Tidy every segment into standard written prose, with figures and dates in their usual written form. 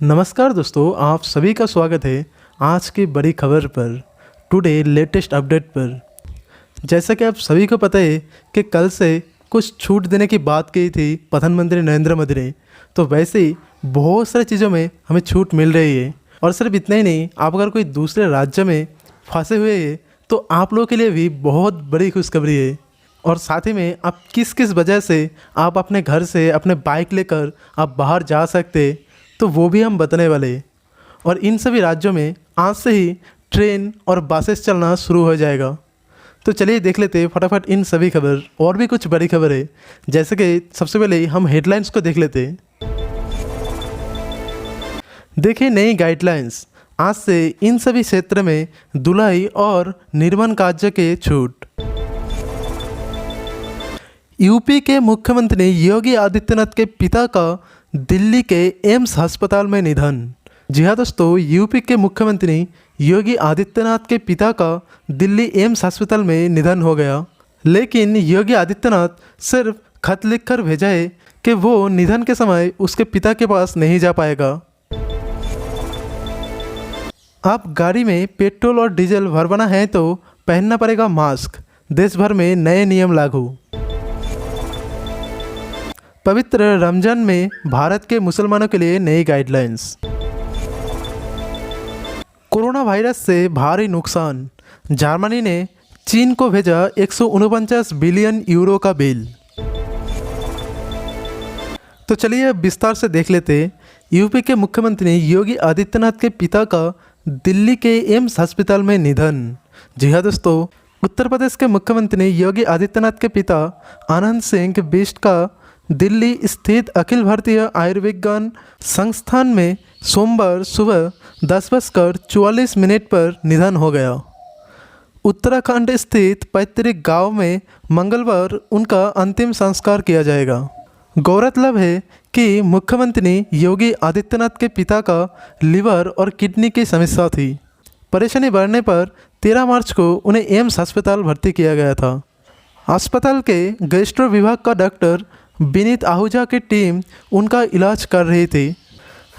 नमस्कार दोस्तों, आप सभी का स्वागत है आज की बड़ी खबर पर, टुडे लेटेस्ट अपडेट पर। जैसा कि आप सभी को पता है कि कल से कुछ छूट देने की बात की थी प्रधानमंत्री नरेंद्र मोदी ने, तो वैसे ही बहुत सारी चीज़ों में हमें छूट मिल रही है। और सिर्फ इतना ही नहीं, आप अगर कोई दूसरे राज्य में फंसे हुए हैं तो आप लोगों के लिए भी बहुत बड़ी खुशखबरी है। और साथ ही में आप किस किस वजह से आप अपने घर से अपने बाइक लेकर आप बाहर जा सकते, तो वो भी हम बताने वाले हैं। और इन सभी राज्यों में आज से ही ट्रेन और बसेस चलना शुरू हो जाएगा। तो चलिए देख लेते हैं फटाफट इन सभी खबर। और भी कुछ बड़ी खबर है, जैसे कि सबसे पहले हम हेडलाइंस को देख लेते हैं। देखिए, नई गाइडलाइंस, आज से इन सभी क्षेत्र में धुलाई और निर्माण कार्य के छूट। यूपी के मुख्यमंत्री योगी आदित्यनाथ के पिता का दिल्ली के एम्स अस्पताल में निधन। जी हाँ दोस्तों, यूपी के मुख्यमंत्री योगी आदित्यनाथ के पिता का दिल्ली एम्स अस्पताल में निधन हो गया। लेकिन योगी आदित्यनाथ सिर्फ खत लिखकर भेजा है कि वो निधन के समय उसके पिता के पास नहीं जा पाएगा। आप गाड़ी में पेट्रोल और डीजल भरवाना है तो पहनना पड़ेगा मास्क। देश भर में नए नियम लागू। पवित्र रमजान में भारत के मुसलमानों के लिए नई गाइडलाइंस। कोरोना वायरस से भारी नुकसान, जर्मनी ने चीन को भेजा 149 बिलियन यूरो का बिल। तो चलिए अब विस्तार से देख लेते। यूपी के मुख्यमंत्री योगी आदित्यनाथ के पिता का दिल्ली के एम्स अस्पताल में निधन। जी हाँ दोस्तों, उत्तर प्रदेश के मुख्यमंत्री योगी आदित्यनाथ के पिता आनंद सिंह बिष्ट का दिल्ली स्थित अखिल भारतीय आयुर्विज्ञान संस्थान में सोमवार सुबह 10:44 पर निधन हो गया। उत्तराखंड स्थित पैतृक गांव में मंगलवार उनका अंतिम संस्कार किया जाएगा। गौरतलब है कि मुख्यमंत्री योगी आदित्यनाथ के पिता का लिवर और किडनी की समस्या थी। परेशानी बढ़ने पर 13 मार्च को उन्हें एम्स अस्पताल भर्ती किया गया था। अस्पताल के गैस्ट्रो विभाग का डॉक्टर विनीत आहूजा की टीम उनका इलाज कर रही थी।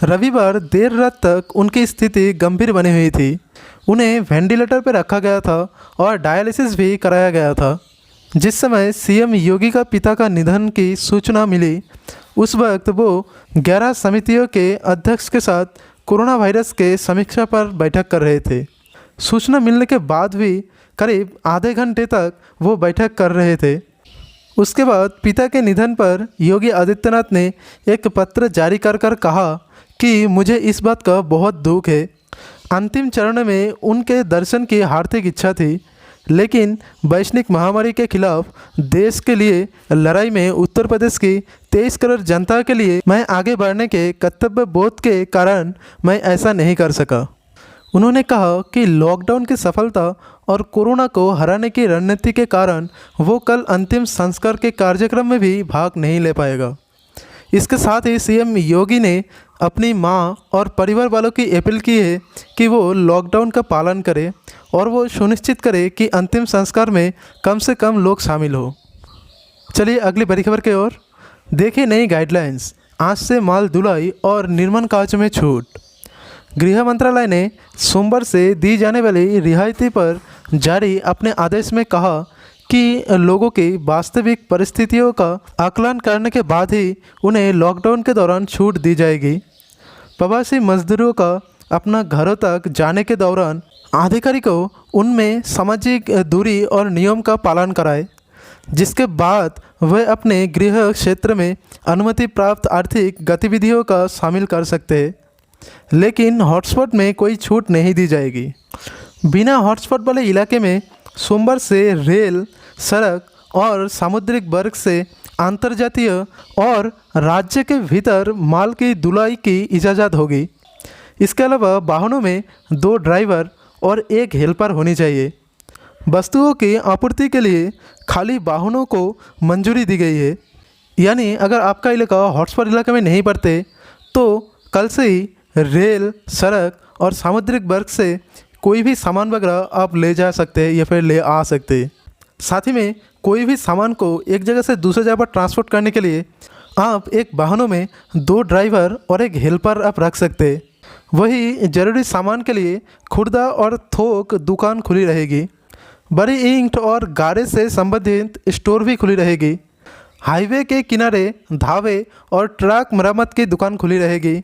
रविवार देर रात तक उनकी स्थिति गंभीर बनी हुई थी। उन्हें वेंटिलेटर पर रखा गया था और डायलिसिस भी कराया गया था। जिस समय सीएम योगी का पिता का निधन की सूचना मिली, उस वक्त वो 11 समितियों के अध्यक्ष के साथ कोरोना वायरस के समीक्षा पर बैठक कर रहे थे। सूचना मिलने के बाद भी करीब आधे घंटे तक वो बैठक कर रहे थे। उसके बाद पिता के निधन पर योगी आदित्यनाथ ने एक पत्र जारी कर कहा कि मुझे इस बात का बहुत दुख है। अंतिम चरण में उनके दर्शन की हार्दिक इच्छा थी, लेकिन वैश्विक महामारी के खिलाफ देश के लिए लड़ाई में उत्तर प्रदेश की 23 करोड़ जनता के लिए मैं आगे बढ़ने के कर्तव्य बोध के कारण मैं ऐसा नहीं कर सका। उन्होंने कहा कि लॉकडाउन की सफलता और कोरोना को हराने की रणनीति के कारण वो कल अंतिम संस्कार के कार्यक्रम में भी भाग नहीं ले पाएगा। इसके साथ ही सीएम योगी ने अपनी मां और परिवार वालों की अपील की है कि वो लॉकडाउन का पालन करें और वो सुनिश्चित करें कि अंतिम संस्कार में कम से कम लोग शामिल हो। चलिए अगली बड़ी खबर की ओर। देखिए, नई गाइडलाइंस, आज से माल धुलाई और निर्माण कार्य में छूट। गृह मंत्रालय ने सोमवार से दी जाने वाली रियायती पर जारी अपने आदेश में कहा कि लोगों की वास्तविक परिस्थितियों का आकलन करने के बाद ही उन्हें लॉकडाउन के दौरान छूट दी जाएगी। प्रवासी मजदूरों का अपना घरों तक जाने के दौरान अधिकारियों को उनमें सामाजिक दूरी और नियम का पालन कराए, जिसके बाद वह अपने गृह क्षेत्र में अनुमति प्राप्त आर्थिक गतिविधियों का शामिल कर सकते हैं। लेकिन हॉटस्पॉट में कोई छूट नहीं दी जाएगी। बिना हॉटस्पॉट वाले इलाके में सोमवार से रेल, सड़क और सामुद्रिक मार्ग से अंतर्जातीय और राज्य के भीतर माल की ढुलाई की इजाज़त होगी। इसके अलावा वाहनों में 2 ड्राइवर और 1 हेल्पर होनी चाहिए। वस्तुओं की आपूर्ति के लिए खाली वाहनों को मंजूरी दी गई है। यानी अगर आपका इलाका हॉटस्पॉट इलाके में नहीं पड़ते तो कल से ही रेल, सड़क और सामुद्रिक मार्ग से कोई भी सामान वगैरह आप ले जा सकते हैं या फिर ले आ सकते हैं। साथ ही में कोई भी सामान को एक जगह से दूसरी जगह पर ट्रांसपोर्ट करने के लिए आप एक वाहनों में 2 ड्राइवर और एक हेल्पर आप रख सकते। वही जरूरी सामान के लिए खुर्दा और थोक दुकान खुली रहेगी। बड़ी ईंट और गारे से संबंधित स्टोर भी खुली रहेगी। हाईवे के किनारे ढाबे और ट्रक मरम्मत की दुकान खुली रहेगी।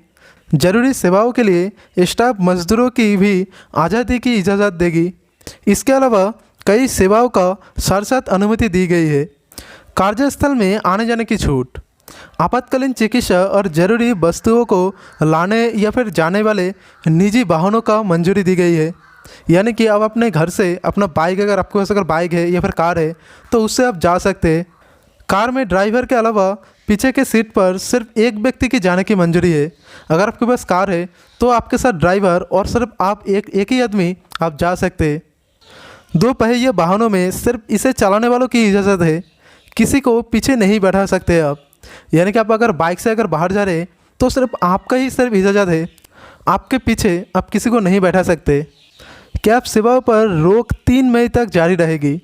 जरूरी सेवाओं के लिए स्टाफ मजदूरों की भी आज़ादी की इजाज़त देगी। इसके अलावा कई सेवाओं का साथ अनुमति दी गई है। कार्यस्थल में आने जाने की छूट, आपातकालीन चिकित्सा और जरूरी वस्तुओं को लाने या फिर जाने वाले निजी वाहनों का मंजूरी दी गई है। यानी कि आप अपने घर से अपना बाइक, अगर आपके पास अगर बाइक है या फिर कार है तो उससे आप जा सकते हैं। कार में ड्राइवर के अलावा पीछे के सीट पर सिर्फ एक व्यक्ति की जाने की मंजूरी है। अगर आपके पास कार है तो आपके साथ ड्राइवर और सिर्फ आप एक ही आदमी आप जा सकते हैं। 2 पहिए वाहनों में सिर्फ इसे चलाने वालों की इजाज़त है। किसी को पीछे नहीं बैठा सकते आप। यानी कि आप अगर बाइक से अगर बाहर जा रहे हैं तो सिर्फ आपका ही सिर्फ इजाज़त है, आपके पीछे आप किसी को नहीं बैठा सकते। कैब सेवाओं पर रोक 3 मई तक जारी रहेगी।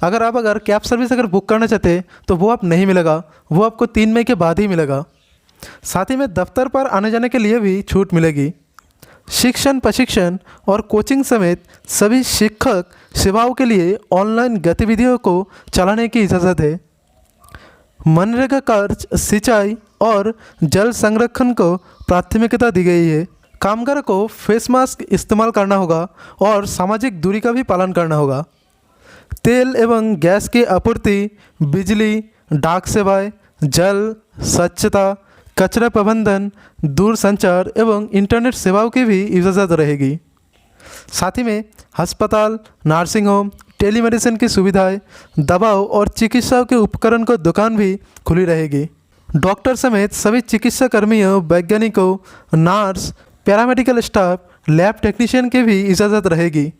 अगर कैब सर्विस अगर बुक करना चाहते हैं तो वो आप नहीं मिलेगा, वो आपको 3 मई के बाद ही मिलेगा। साथ ही में दफ्तर पर आने जाने के लिए भी छूट मिलेगी। शिक्षण, प्रशिक्षण और कोचिंग समेत सभी शिक्षक सेवाओं के लिए ऑनलाइन गतिविधियों को चलाने की इजाज़त है। मनरेगा कार्य, सिंचाई और जल संरक्षण को प्राथमिकता दी गई है। कामगार को फेस मास्क इस्तेमाल करना होगा और सामाजिक दूरी का भी पालन करना होगा। तेल एवं गैस की आपूर्ति, बिजली, डाक सेवाएं, जल, स्वच्छता, कचरा प्रबंधन, दूरसंचार एवं इंटरनेट सेवाओं की भी इजाज़त रहेगी। साथ ही में अस्पताल, नर्सिंग होम, टेलीमेडिसिन की सुविधाएं, दवाओं और चिकित्सा के उपकरण को दुकान भी खुली रहेगी। डॉक्टर समेत सभी चिकित्सा कर्मियों, वैज्ञानिकों, nurse, paramedical staff, lab technician की भी इजाज़त रहेगी।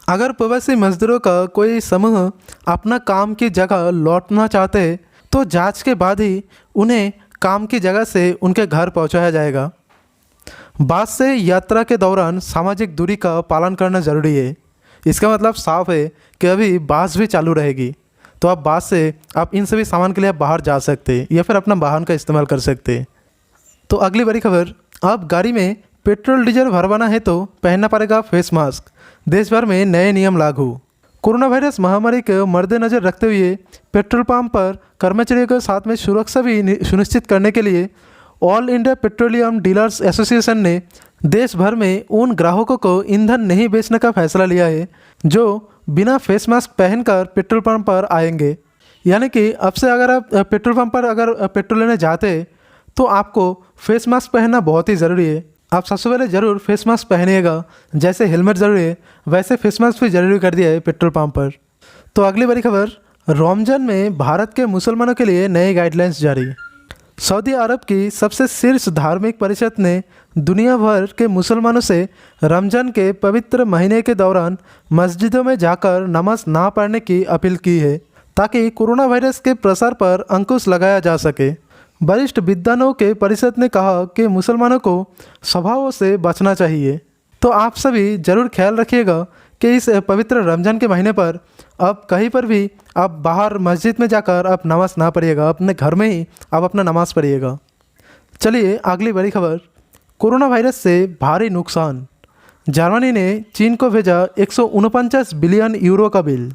अगर प्रवासी मजदूरों का कोई समूह अपना काम की जगह लौटना चाहते हैं तो जांच के बाद ही उन्हें काम की जगह से उनके घर पहुंचाया जाएगा। बस से यात्रा के दौरान सामाजिक दूरी का पालन करना ज़रूरी है। इसका मतलब साफ है कि अभी बस भी चालू रहेगी, तो आप बस से आप इन सभी सामान के लिए आप बाहर जा सकते हैं या फिर अपना वाहन का इस्तेमाल कर सकते हैं। तो अगली बड़ी खबर, आप गाड़ी में पेट्रोल डीजल भरवाना है तो पहनना पड़ेगा फेस मास्क। देश भर में नए नियम लागू। कोरोना वायरस महामारी के मद्देनजर रखते हुए पेट्रोल पंप पर कर्मचारियों के साथ में सुरक्षा भी सुनिश्चित करने के लिए all India petroleum dealers association ने देश भर में उन ग्राहकों को ईंधन नहीं बेचने का फैसला लिया है जो बिना फेस मास्क पहनकर पेट्रोल पंप पर आएंगे। यानी कि अब से अगर आप पेट्रोल पंप पर अगर पेट्रोल लेने जाते हैं तो आपको फेस मास्क पहनना बहुत ही ज़रूरी है। आप सबसे पहले ज़रूर फेस मास्क पहनिएगा। जैसे हेलमेट ज़रूरी है वैसे फेस मास्क भी ज़रूरी कर दिया है पेट्रोल पंप पर। तो अगली बड़ी खबर, रमजान में भारत के मुसलमानों के लिए नए गाइडलाइंस जारी। सऊदी अरब की सबसे शीर्ष धार्मिक परिषद ने दुनिया भर के मुसलमानों से रमजान के पवित्र महीने के दौरान मस्जिदों में जाकर नमाज ना पढ़ने की अपील की है ताकि कोरोना वायरस के प्रसार पर अंकुश लगाया जा सके। वरिष्ठ विद्वानों के परिषद ने कहा कि मुसलमानों को सभाओं से बचना चाहिए। तो आप सभी ज़रूर ख्याल रखिएगा कि इस पवित्र रमज़ान के महीने पर आप कहीं पर भी आप बाहर मस्जिद में जाकर आप नमाज ना पढ़िएगा, अपने घर में ही आप अपना नमाज पढ़िएगा। चलिए अगली बड़ी खबर, कोरोना वायरस से भारी नुकसान। जर्मनी ने चीन को भेजा 149 बिलियन यूरो का बिल।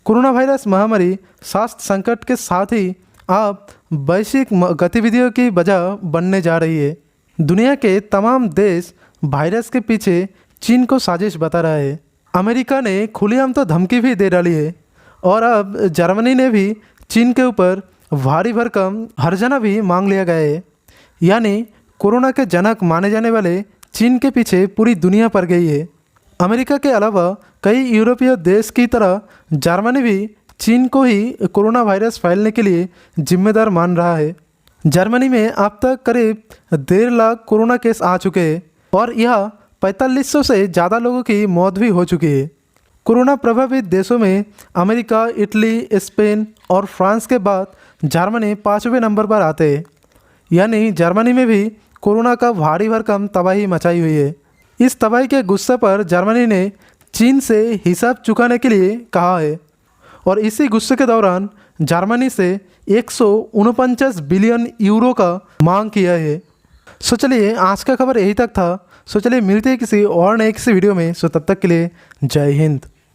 कोरोना वायरस महामारी स्वास्थ्य संकट के साथ ही अब वैश्विक गतिविधियों की वजह बनने जा रही है। दुनिया के तमाम देश वायरस के पीछे चीन को साजिश बता रहा है। अमेरिका ने खुलेआम तो धमकी भी दे डाली है और अब जर्मनी ने भी चीन के ऊपर भारी भरकम हर्जाना भी मांग लिया गया है। यानी कोरोना के जनक माने जाने वाले चीन के पीछे पूरी दुनिया पड़ गई है। अमेरिका के अलावा कई यूरोपीय देश की तरह जर्मनी भी चीन को ही कोरोना वायरस फैलने के लिए जिम्मेदार मान रहा है। जर्मनी में अब तक करीब 1.5 लाख कोरोना केस आ चुके हैं और यह 4500 से ज़्यादा लोगों की मौत भी हो चुकी है। कोरोना प्रभावित देशों में अमेरिका, इटली, स्पेन और फ्रांस के बाद जर्मनी 5वें नंबर पर आते हैं। यानी जर्मनी में भी कोरोना का भारी भरकम तबाही मचाई हुई है। इस तबाही के गुस्से पर जर्मनी ने चीन से हिसाब चुकाने के लिए कहा है और इसी गुस्से के दौरान जर्मनी से 149 बिलियन यूरो का मांग किया है। सो चलिए आज का खबर यही तक था। सो चलिए मिलते हैं किसी और नए किसी वीडियो में। सो तब तक के लिए जय हिंद।